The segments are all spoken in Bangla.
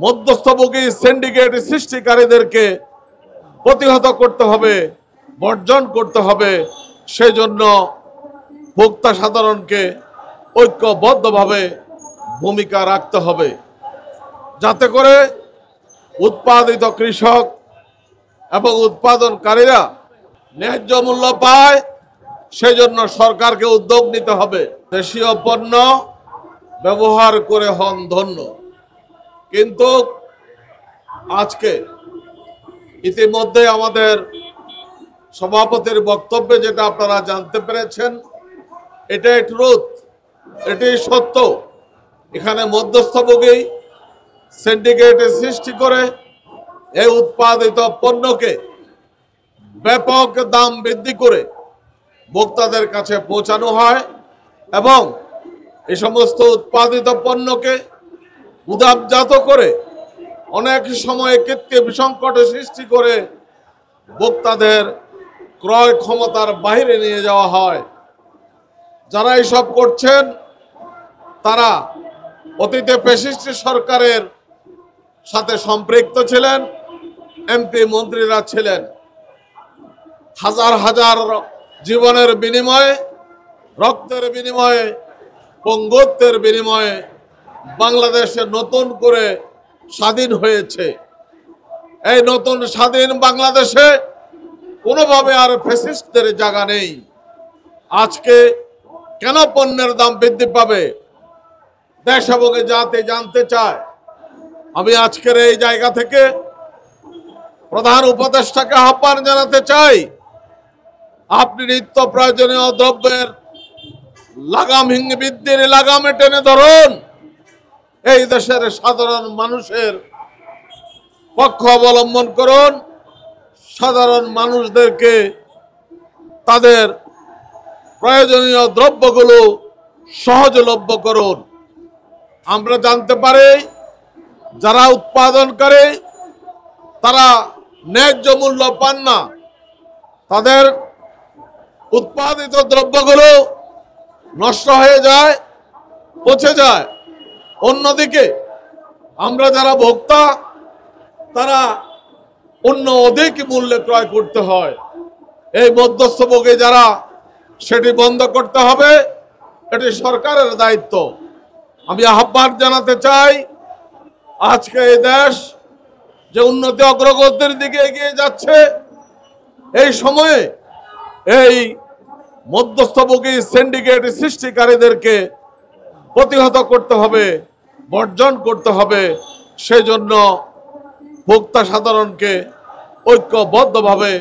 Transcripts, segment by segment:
মধ্যস্থভোগী সিন্ডিকেট সৃষ্টিকারীদেরকে প্রতিহত করতে হবে, বর্জন করতে হবে। সেই জন্য ভোক্তা সাধারণকে ঐক্যবদ্ধভাবে ভূমিকা রাখতে হবে, যাতে করে উৎপাদিত কৃষক এবং উৎপাদনকারীরা ন্যায্য মূল্য পায়। সেই জন্য সরকারকে উদ্যোগ নিতে হবে। দেশীয় পণ্য ব্যবহার করে হন ধন্য। কিন্তু আজকে ইতিমধ্যে আমাদের সভাপতির বক্তব্যে যেটা আপনারা জানতে পেরেছেন, এটাই ট্রুথ, এটাই সত্য। এখানে মধ্যস্থভোগী সিন্ডিকেট সৃষ্টি করে এই উৎপাদিত পণ্যকে ব্যাপক দাম বৃদ্ধি করে ভোক্তাদের কাছে পৌঁছানো হয় এবং এই সমস্ত উৎপাদিত পণ্যকে উদারজাত করে অনেক সময় কৃত্রিম সংকট সৃষ্টি করে ভোক্তাদের ক্রয় ক্ষমতার বাইরে নিয়ে যাওয়া হয়। যারা এসব করছেন তারা অতীতে ফ্যাসিস্ট সরকারের সাথে সম্পৃক্ত ছিলেন, এমপি মন্ত্রীরা ছিলেন। হাজার হাজার জীবনের বিনিময়ে, রক্তের বিনিময়ে, পঙ্গুত্বের বিনিময়ে বাংলাদেশে নতুন করে স্বাধীন হয়েছে। এই নতুন স্বাধীন বাংলাদেশে কোনোভাবে আর ফ্যাসিস্টদের জায়গা নেই। আজকে কেন পণ্যের দাম বৃদ্ধি পাবে দেশ এবং জাতি জানতে চায়। আমি আজকের এই জায়গা থেকে প্রধান উপদেষ্টাকে আহ্বান জানাতে চাই, আপনি নিত্য প্রয়োজনীয় দ্রব্যের লাগাম বৃদ্ধির লাগামে টেনে ধরুন। এই দেশের সাধারণ মানুষের পক্ষ অবলম্বন করুন। সাধারণ মানুষদেরকে তাদের প্রয়োজনীয় দ্রব্যগুলো সহজলভ্য করুন। আমরা জানতে পারি যারা উৎপাদনকারী তারা ন্যায্য মূল্য পান না, তাদের উৎপাদিত দ্রব্যগুলো নষ্ট হয়ে যায়, পচে যায়। অন্যদিকে আমরা যারা ভোক্তা তারা অন্য অধিক মূল্যে ক্রয় করতে হয়। এই মধ্যস্থভোগী যারা, সেটি বন্ধ করতে হবে, এটি সরকারের দায়িত্ব। আমি আহ্বান জানাতে চাই, আজকে এই দেশ যে উন্নতি অগ্রগতির দিকে এগিয়ে যাচ্ছে, এই সময়ে এই মধ্যস্থভোগী সিন্ডিকেট সৃষ্টিকারীদেরকে প্রতিহত করতে হবে, বর্জন করতে হবে। সেই জন্য ভোক্তা সাধারণকে ঐক্যবদ্ধভাবে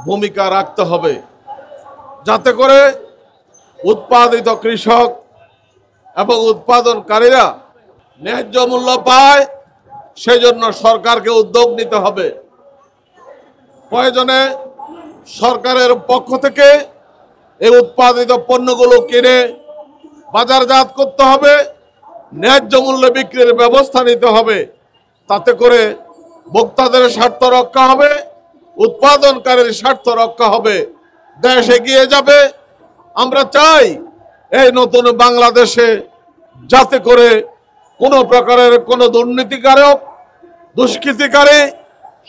ভূমিকা রাখতে হবে, যাতে করে উৎপাদিত কৃষক এবং উৎপাদনকারীরা ন্যায্য মূল্য পায়। সেই জন্য সরকারকে উদ্যোগ নিতে হবে। প্রয়োজনে সরকারের পক্ষ থেকে এই উৎপাদিত পণ্যগুলো কিনে বাজারজাত করতে হবে, ন্যায্য মূল্যে বিক্রির ব্যবস্থা নিতে হবে। তাতে করে ভোক্তাদের স্বার্থ রক্ষা হবে, উৎপাদনকারীর স্বার্থ রক্ষা হবে, দেশ এগিয়ে যাবে। আমরা চাই এই নতুন বাংলাদেশে যাতে করে কোনো প্রকারের কোনো দুর্নীতিকারক, দুষ্কৃতিকারী,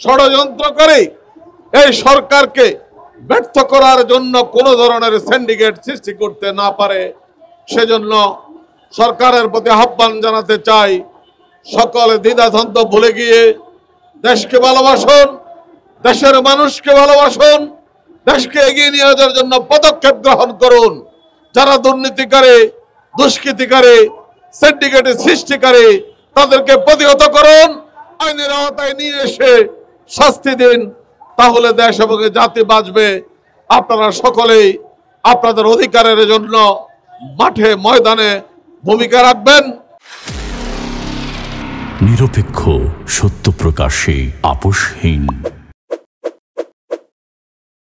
ষড়যন্ত্রকারী এই সরকারকে ব্যর্থ করার জন্য কোনো ধরনের সিন্ডিকেট সৃষ্টি করতে না পারে। সেজন্য সরকারের প্রতি আহ্বান জানাতে চাই, সকলে দ্বিধাদ্বন্দ্ব ভুলে গিয়ে দেশকে ভালোবাসুন, দেশের মানুষকে ভালোবাসুন, দেশকে এগিয়ে নিয়ে যাওয়ার জন্য পদক্ষেপ গ্রহণ করুন। যারা দুর্নীতিকারী, দুষ্কৃতিকারী, সিন্ডিকেট সৃষ্টিকারী তাদেরকে প্রতিহত করুন, আইনের আওতায় নিয়ে এসে শাস্তি দিন। তাহলে দেশ এবং জাতি বাঁচবে। আপনারা সকলেই আপনাদের অধিকারের জন্য মাঠে ময়দানে ভূমিকা রাখবেন। নিরপেক্ষ, সত্য প্রকাশে আপোষহীন।